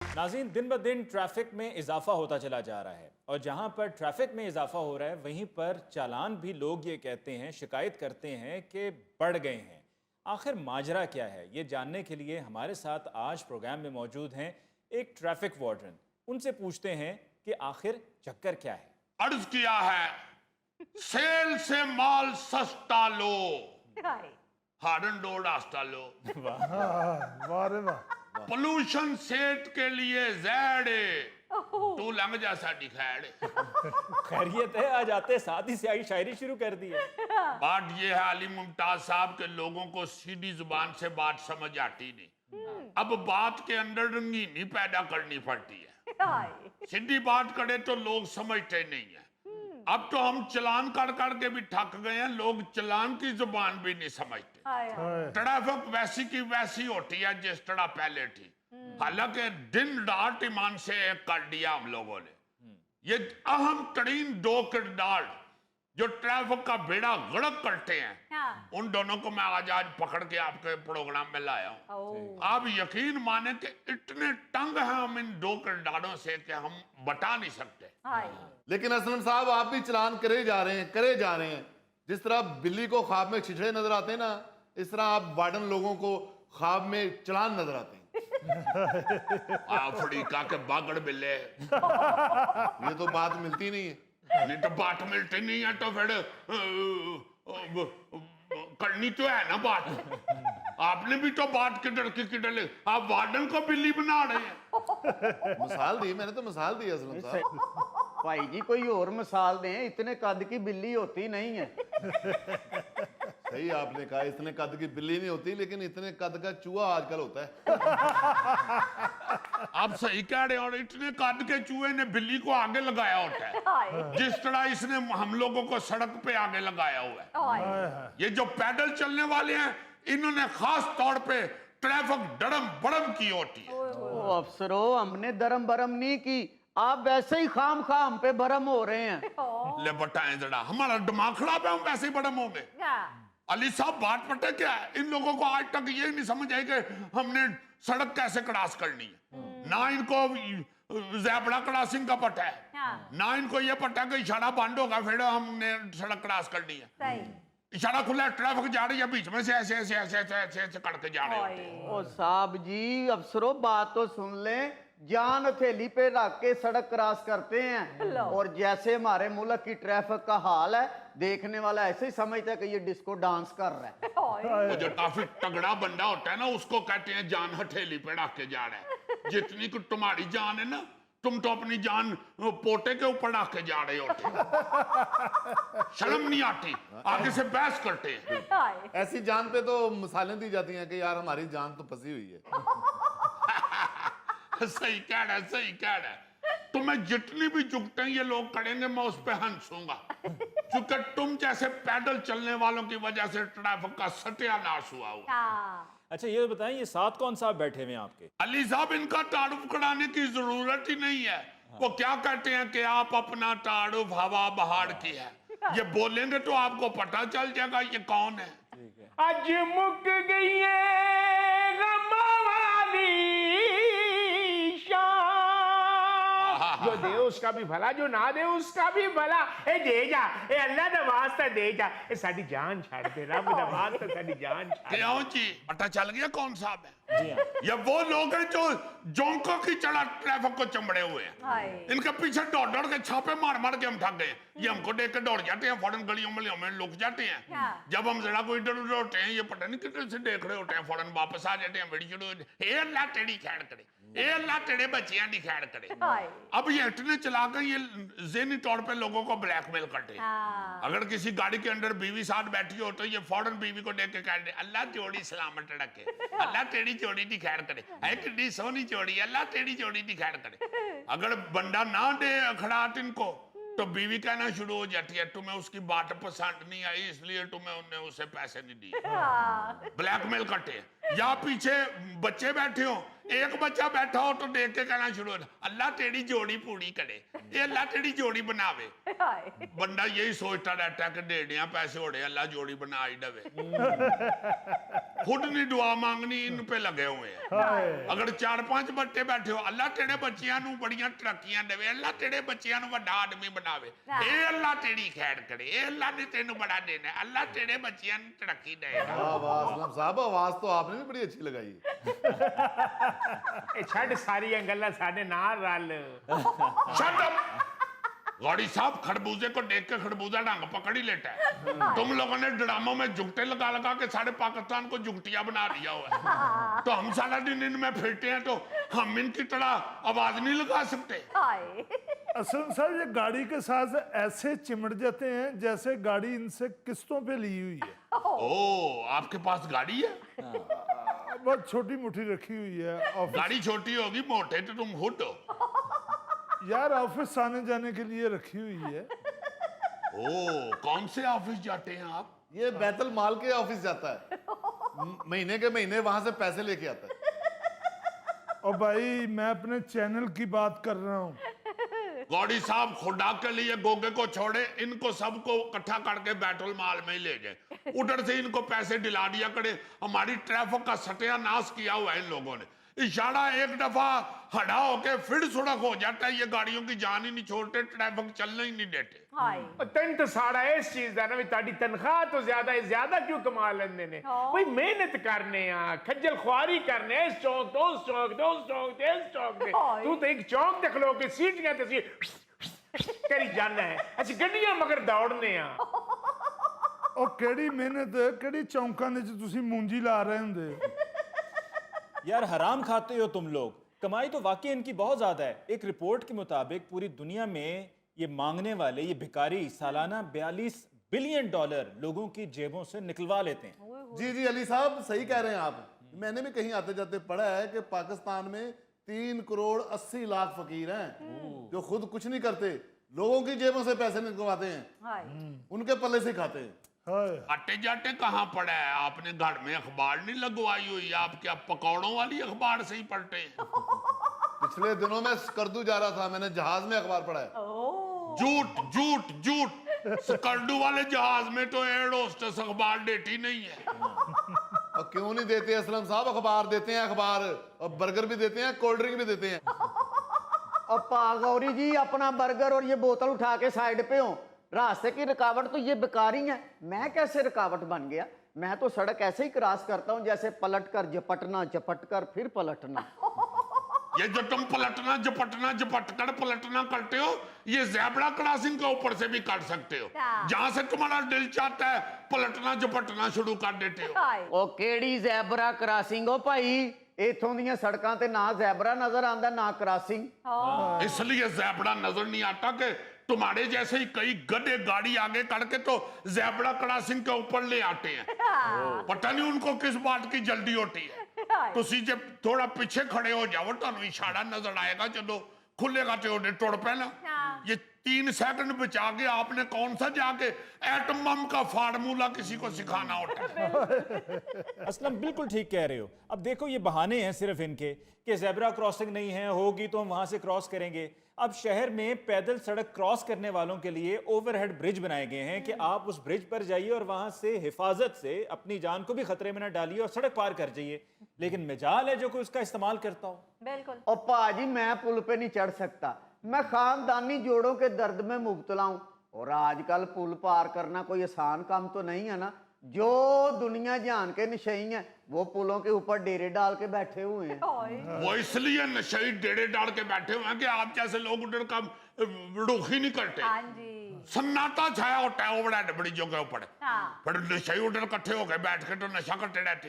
नाज़रीन, दिन ब दिन ट्रैफिक में इजाफा होता चला जा रहा है और जहां पर ट्रैफिक में इजाफा हो रहा है वहीं पर चालान भी लोग ये कहते हैं, शिकायत करते हैं कि बढ़ गए हैं। आखिर माजरा क्या है, ये जानने के लिए हमारे साथ आज प्रोग्राम में मौजूद हैं एक ट्रैफिक वार्डन। उनसे पूछते हैं कि आखिर चक्कर क्या है। अर्ज किया है, सेल से माल सस्ता लो, हार्डन डोर रास्ता लो। पोल्यूशन सेट के लिए ज़ैड तू लंघ जा साडी खैर। खैरियत है, आज आते साथ ही स्याही शायरी शुरू कर दी है। बात ये है अली मुमताज साहब के लोगों को सीधी जुबान से बात समझ आती नहीं। अब बात के अंदर रंगीनी पैदा करनी पड़ती है। सीधी बात करे तो लोग समझते नहीं है। अब तो हम चलान कर के भी थक गए हैं, लोग चलान की जुबान भी नहीं समझते। ट्रैफिक वैसी की वैसी होती है जिस तरह पहले थी। हालांकि दिन रात ईमान से एक कर दिया हम लोगों ने। ये अहम तरीन दो किरदार जो ट्रैफिक का बेड़ा गर्क करते हैं, उन दोनों को मैं आज पकड़ के आपके प्रोग्राम में लाया हूँ। आप यकीन माने कि इतने तंग हैं हम इन दो किरदारों से कि हम बता नहीं सकते। लेकिन असलम साहब, आप भी चलान करे जा रहे हैं। जिस तरह बिल्ली को ख्वाब में छिछड़े नजर आते हैं ना, इस तरह आप वार्डन लोगों को ख्वाब में चलान नजर आते हैं। अफ्रीका के बागड़ बिल्ले। ये तो बात मिलती नहीं है। नहीं तो बात मिलती नहीं है तो फिर करनी तो है ना बात। आपने भी तो बात किधर ले, आप वार्डन को बिल्ली बना रहे हैं। मिसाल दी मैंने, तो मिसाल दी असलम साहब। भाई जी कोई और मिसाल दें, इतने कद की बिल्ली होती नहीं है। सही आपने कहा, इतने कद की बिल्ली नहीं होती, लेकिन इतने कद का चूहा आजकल होता है। आप सही कह रहे हैं। और इतने कद के चूहे ने बिल्ली को आगे लगाया होता है, जिस तरह इसने हम लोगों को सड़क पे आगे लगाया हुआ है। ये जो पैदल चलने वाले हैं, इन्होंने खास तौर पे ट्रैफिक डरम बड़म की होती है। ओ अफसरों, हमने दरम बरम नहीं की, आप वैसे ही खाम खाम पे बरम हो रहे हैं। ले बताएं जरा, हमारा दिमाग खराब है, हम वैसे ही बड़म होंगे। अली साहब, बात पता क्या है, इन लोगों को आज तक ये नहीं समझ आई कि हमने सड़क कैसे क्रॉस करनी है। ना इनको ज़ेब्रा क्रॉसिंग का पता है, ना इनको ये पता है कि इशारा बंद होगा फिर हमने सड़क क्रॉस करनी है। इशारा खुला है, ट्रैफिक जा रही है, बीच में से ऐसे ऐसे ऐसे ऐसे ऐसे ऐसे करके जा रहे होते हैं। ओ साहब जी, अफसरों बात तो सुन लें। जान हथेली पे रख के सड़क क्रॉस करते हैं, और जैसे हमारे मुल्क की ट्रैफिक का हाल है, देखने वाला ऐसे ही समझता है कि ये डिस्को डांस कर रहा है। वो जो काफी तगड़ा बंदा होता है ना, उसको कहते हैं जान हथेली पे रख के जा रहा है। जितनी कुछ तुम्हारी जान है ना, तुम तो अपनी जान पोटे के ऊपर रख के जा रहे होते हैं। शर्म नहीं आती, आगे से बहस करते हैं। ऐसी जान पे तो मिसालें दी जाती हैं कि यार हमारी जान तो फंसी हुई है। सही कह रहा है, सही कह रहा है। तुम्हें जितनी भी जुगतें ये लोग करेंगे, मैं उस पर हंसूंगा, क्योंकि तुम जैसे पैदल चलने वालों की वजह से ट्रैफिक का सत्यानाश हुआ हुआ। अच्छा ये बताएं, ये साथ कौन साहब बैठे हुए हैं आपके? अली साहब, इनका तारुफ कराने की जरूरत ही नहीं है। वो क्या कहते हैं कि आप अपना तारुफ हवा बहार की है, ये बोलेंगे तो आपको पता चल जाएगा ये कौन है। आज मुक गई है गम वाली शाम, जो दे उसका भी भला, जो ना दे उसका भी भला। ए दे जा, ए अल्लाह दा वास्ता दे जा, ए साडी जान छाड़ दे, रब दा वास्ता साडी जान छाड़ दे। क्यों जी, पता चल गया कौन साहब है? जी हाँ। ये वो लोग हैं जो जोंकों की चढ़ा ट्रैफिक को चमड़े हुए हैं। इनके पीछे दौड़ दौड़ के छापे मार मार के हम थक गए। ये हमको देख के दौड़ जाते हैं, फौरन गलियों में लुक जाते हैं। जब हम जरा को इधर उधर होते हैं, ये पता नहीं कितने से देख रहे होते हैं, फौरन वापस आ जाते हैं। बड़ी ए अल्लाह तेरी खैर करे, ए अल्लाह तेरे बच्चियां दी खैर करे। अब ये इतने चला कर ये ज़हनी तौर पे लोगों को ब्लैकमेल करते हैं। अगर किसी गाड़ी के अंदर बीवी साथ बैठी हो तो ये फौरन बीवी को देख के कह दे, अल्लाह जोड़ी सलामत रखे, अल्लाह तेरी जोड़ी दी खैर करे, है कितनी सोहनी जोड़ी, अल्लाह तेरी जोड़ी दी खैर करे। अगर बंदा ना दे अखड़ात इनको, तो बीवी कहना शुरू हो जाती है, तुम्हें उसकी बात पसंद नहीं आई इसलिए तुम्हें उसे पैसे नहीं दिए। ब्लैकमेल करते हैं। या पीछे बच्चे बैठे हो, एक बच्चा बैठा हो तो देख के कहना शुरू हो, अल्लाह तेरी जोड़ी पूरी करे, ये अल्लाह तेरी जोड़ी बनावे। बंदा यही सोचता रहता है कि डेढ़िया पैसे हो रहे, अल्लाह जोड़ी बना ही दवे। खुद नहीं दुआ मांगनी, इन पे लगे हुए हैं। अगर 4-5 बच्चे बैठे हो, अल्लाह तेरे बच्चियां नू बड़ियां तरक्कियां देवे, अल्लाह तेरे बच्चियां नू वड्डा आदमी बनावे, ए अल्लाह तेरी खैर करे, ए अल्लाह ने तेनू बड़ा देना, अल्लाह तेरे बच्चियां नू तरक्की देगा। वाह वाह असलम साहब, आवाज तो आपने भी बड़ी अच्छी लगाई है। ए छड़ सारियां गल्लां साडे नाल रल। Shut up! गौड़ी साहब, खरबूजे को देख के खरबूजा ढंग पकड़ ही लेता है। तुम लोगों ने ड्रामों में जुगटे लगा लगा के सारे पाकिस्तान को जुगटिया बना दिया हुआ है। तो हम सारा दिन इनमें फिरते हैं, तो हम इनकी तरह आवाज नहीं लगा सकते। असलम साहब, ये गाड़ी के साथ ऐसे चिमट जाते हैं जैसे गाड़ी इनसे किस्तों पे ली हुई है। ओ, आपके पास गाड़ी है? बहुत छोटी मुट्ठी रखी हुई है ऑफिस। गाड़ी छोटी होगी, मोटे तो तुम खुद हो। यार ऑफिस आने जाने के लिए रखी हुई है। ओ, कौन से ऑफिस जाते हैं आप? ये बैतुल माल के ऑफिस जाता है, महीने के महीने वहां से पैसे लेके आता है। और भाई मैं अपने चैनल की बात कर रहा हूँ। गौड़ी साहब, खुदा के लिए गोगे को छोड़े, इनको सबको इकट्ठा करके बैतुल माल में ही ले जाए, उधर से इनको पैसे दिला दिया करे। हमारी ट्रैफिक का सत्यानाश किया हुआ है इन लोगों ने। इशारा एक दफा हटा होके फिर सड़क हो जाता है, ये गाड़ियों की जान ही नहीं छोड़ते, ट्रैफिक चलने ही नहीं देते। तन तो सारा इस चीज का ना भी ताड़ी तनख्वाह तो ज्यादा क्यों कमा लेंदे ने भाई, मेहनत करने आ, खज्जल खुआरी करने, इस चौक तो उस चौक तो उस चौक ते इस चौक ते, तू तो एक चौक ते खलो के सीटियां ते सी करी जाना है, ਅਸੀਂ ਗੱਡੀਆਂ मगर दौड़ने आ। और केड़ी मेहनत, केड़ी चौंकां दे च तुसी मूंजी ला रहे हुंदे हो। यार हराम खाते हो तुम लोग। कमाई तो वाकई इनकी बहुत ज्यादा है। एक रिपोर्ट के मुताबिक पूरी दुनिया में ये मांगने वाले, ये भिखारी सालाना $42 बिलियन लोगों की जेबों से निकलवा लेते हैं। जी जी अली साहब, सही कह रहे हैं आप। मैंने भी कहीं आते जाते पढ़ा है कि पाकिस्तान में 3 करोड़ 80 लाख फकीर हैं जो खुद कुछ नहीं करते, लोगों की जेबों से पैसे निकलवाते हैं, उनके पल्ले से खाते हैं। आटे जाटे कहाँ पड़ा है? आपने घर में अखबार नहीं लगवाई हुई? आप क्या पकौड़ों वाली अखबार से ही पढ़ते हैं? पिछले दिनों में स्कर्दू जा रहा था, मैंने जहाज में अखबार पढ़ा है। झूठ झूठ झूठ, स्कर्दू वाले जहाज में तो एयर होस्टेस अखबार देती नहीं है। और क्यों नहीं देते असलम साहब? अखबार देते हैं, अखबार, और बर्गर भी देते हैं, कोल्ड ड्रिंक भी देते हैं। और पागौरी जी, अपना बर्गर और ये बोतल उठा के साइड पे हो, रास्ते की रुकावट तो ये बेकारी है। मैं कैसे रुकावट बन गया? मैं तो सड़क ऐसे ही क्रॉस करता हूँ जैसे पलट कर झपटना, झपट कर फिर पलटना। ये जो तुम पलटना झपटना झपटकर पलटना करते हो, ये ज़ेब्रा क्रॉसिंग के ऊपर से भी कर सकते हो। जहां से तुम्हारा दिल चाहता है पलटना झपटना शुरू कर देते हो। ओ केड़ी ज़ेब्रा क्रॉसिंग हो भाई? इथों दी सड़कों ते ना ज़ेब्रा नजर आंदा ना क्रॉसिंग। इसलिए ज़ेब्रा नजर नहीं आता कि तुम्हारे जैसे ही कई गधे गाड़ी आगे करके तो ज़ेब्रा क्रॉसिंग के ऊपर ले आते हैं। पता नहीं उनको किस बात की जल्दी होती है। तुसी जब थोड़ा पीछे खड़े हो जाओ, तो इशारा नजर आएगा, चलो खुलेगा तो टुड़ पैना। ये 3 सेकंड बचा के आपने कौन सा जाके एटम बम का फार्मूला किसी को सिखाना होता है? असलम बिल्कुल ठीक कह रहे हो। अब देखो ये बहाने हैं सिर्फ इनके कि ज़ेब्रा क्रॉसिंग नहीं है, होगी तो हम वहां से क्रॉस करेंगे। अब शहर में पैदल सड़क क्रॉस करने वालों के लिए ओवरहेड ब्रिज बनाए गए हैं कि आप उस ब्रिज पर जाइए और वहां से हिफाजत से अपनी जान को भी खतरे में न डालिए और सड़क पार कर जाइए। लेकिन मजाल है जो कोई उसका इस्तेमाल करता हो। बिल्कुल। और पाजी, मैं पुल पे नहीं चढ़ सकता, मैं खानदानी जोड़ों के दर्द में मुब्तला हूं। और आजकल पुल पार करना कोई आसान काम तो नहीं है ना। जो दुनिया जान के नशई हैं वो पुलों के ऊपर डेरे डाल के बैठे हुए हैं। वो इसलिए नशे डेरे डाल के बैठे हुए हैं कि आप जैसे लोग उधर का रुखी नहीं करते। हाँ जी। सन्नाटा छाया होता है ओवरहेड ब्रिजों के ऊपर। हाँ। फिर नशे उधर इकट्ठे होकर बैठ के तो नशा करते रहते हैं।